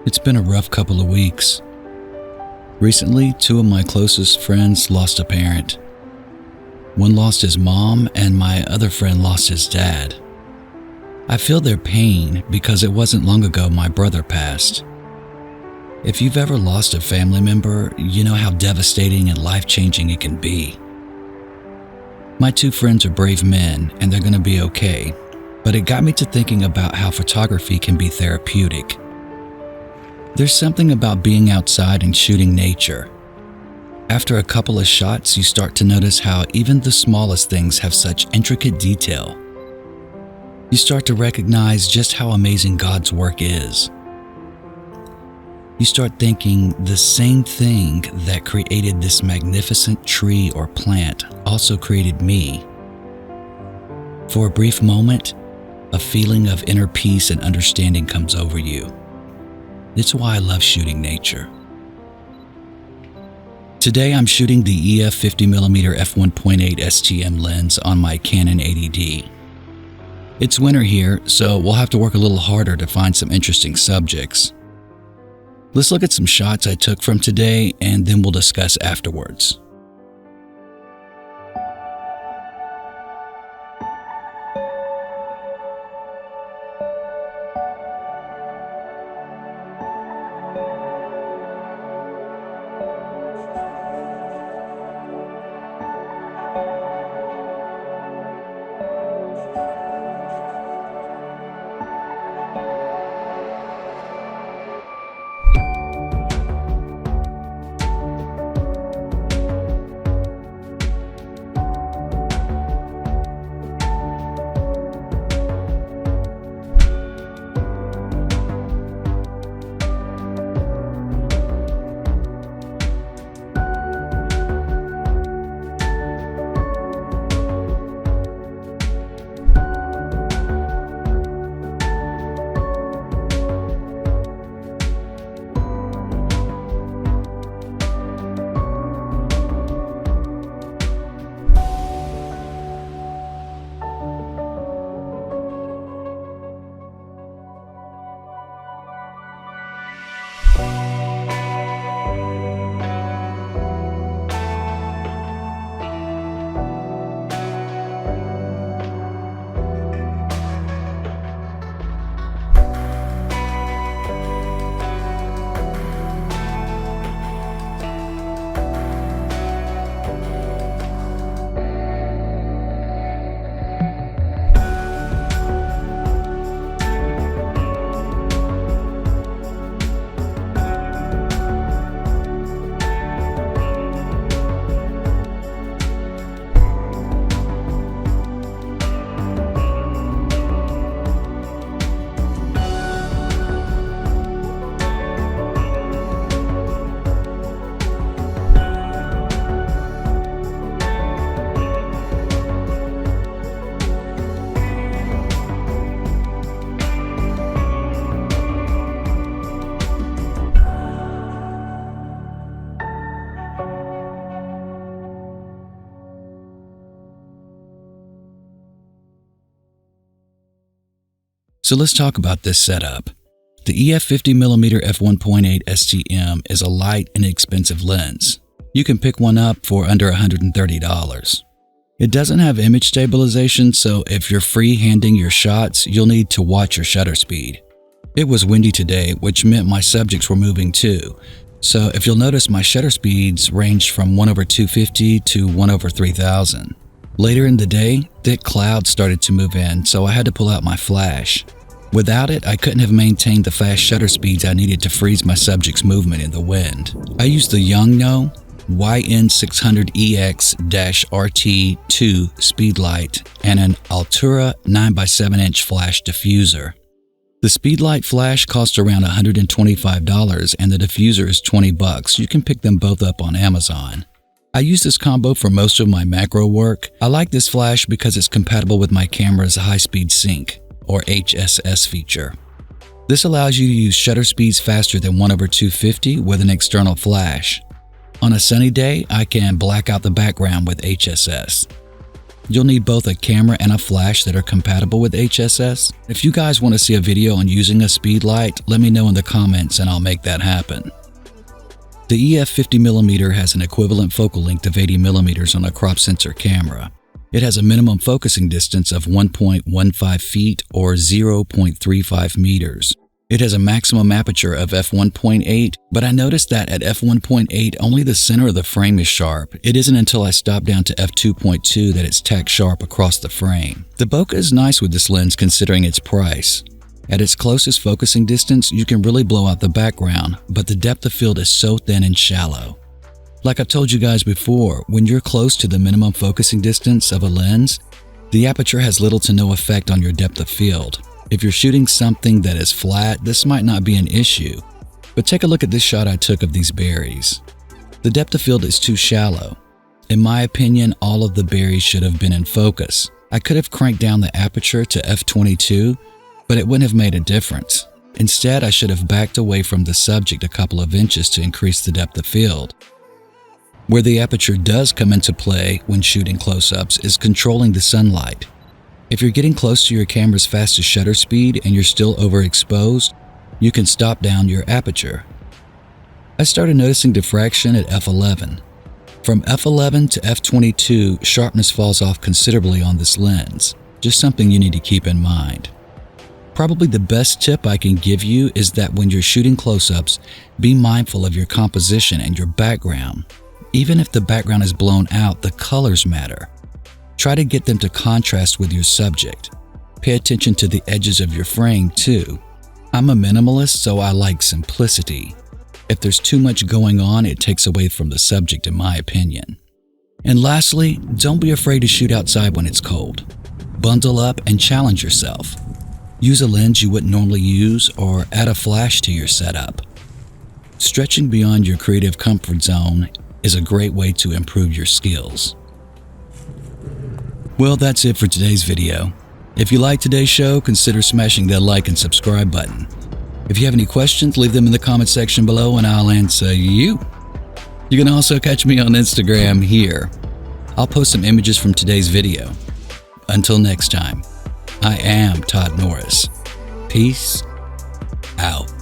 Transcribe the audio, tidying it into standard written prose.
It's been a rough couple of weeks. Recently, two of my closest friends lost a parent. One lost his mom, and my other friend lost his dad. I feel their pain because it wasn't long ago my brother passed. If you've ever lost a family member, you know how devastating and life-changing it can be. My two friends are brave men, and they're going to be okay, but it got me to thinking about how photography can be therapeutic. There's something about being outside and shooting nature. After a couple of shots, you start to notice how even the smallest things have such intricate detail. You start to recognize just how amazing God's work is. You start thinking the same thing that created this magnificent tree or plant also created me. For a brief moment, a feeling of inner peace and understanding comes over you. It's why I love shooting nature. Today I'm shooting the EF 50mm f1.8 STM lens on my Canon 80D. It's winter here, so we'll have to work a little harder to find some interesting subjects. Let's look at some shots I took from today, and then we'll discuss afterwards. So let's talk about this setup. The EF 50mm f1.8 STM is a light and inexpensive lens. You can pick one up for under $130. It doesn't have image stabilization, so if you're free-handing your shots, you'll need to watch your shutter speed. It was windy today, which meant my subjects were moving too. So if you'll notice, my shutter speeds ranged from 1/250 to 1/3000. Later in the day, thick clouds started to move in, so I had to pull out my flash. Without it, I couldn't have maintained the fast shutter speeds I needed to freeze my subject's movement in the wind. I used the Yongnuo YN600EX-RT2 speed light and an Altura 9x7" flash diffuser. The Speedlight flash costs around $125 and the diffuser is $20. You can pick them both up on Amazon. I use this combo for most of my macro work. I like this flash because it's compatible with my camera's high-speed sync, or HSS feature. This allows you to use shutter speeds faster than 1/250 with an external flash. On a sunny day, I can black out the background with HSS. You'll need both a camera and a flash that are compatible with HSS. If you guys want to see a video on using a Speedlight, let me know in the comments and I'll make that happen. The EF 50mm has an equivalent focal length of 80mm on a crop sensor camera. It has a minimum focusing distance of 1.15 feet or 0.35 meters. It has a maximum aperture of f1.8, but I noticed that at f1.8 only the center of the frame is sharp. It isn't until I stop down to f2.2 that it's tacked sharp across the frame. The bokeh is nice with this lens considering its price. At its closest focusing distance, you can really blow out the background, but the depth of field is so thin and shallow. Like I've told you guys before, when you're close to the minimum focusing distance of a lens, the aperture has little to no effect on your depth of field. If you're shooting something that is flat, this might not be an issue. But take a look at this shot I took of these berries. The depth of field is too shallow. In my opinion, all of the berries should have been in focus. I could have cranked down the aperture to f22, but it wouldn't have made a difference. Instead, I should have backed away from the subject a couple of inches to increase the depth of field. Where the aperture does come into play when shooting close-ups is controlling the sunlight. If you're getting close to your camera's fastest shutter speed and you're still overexposed, you can stop down your aperture. I started noticing diffraction at f11. From f11 to f22, sharpness falls off considerably on this lens, just something you need to keep in mind. Probably the best tip I can give you is that when you're shooting close-ups, be mindful of your composition and your background. Even if the background is blown out, the colors matter. Try to get them to contrast with your subject. Pay attention to the edges of your frame too. I'm a minimalist, so I like simplicity. If there's too much going on, it takes away from the subject in my opinion. And lastly, don't be afraid to shoot outside when it's cold. Bundle up and challenge yourself. Use a lens you wouldn't normally use or add a flash to your setup. Stretching beyond your creative comfort zone is a great way to improve your skills. Well, that's it for today's video. If you liked today's show, consider smashing that like and subscribe button. If you have any questions, leave them in the comment section below and I'll answer you. You can also catch me on Instagram here. I'll post some images from today's video. Until next time, I am Todd Norris. Peace out.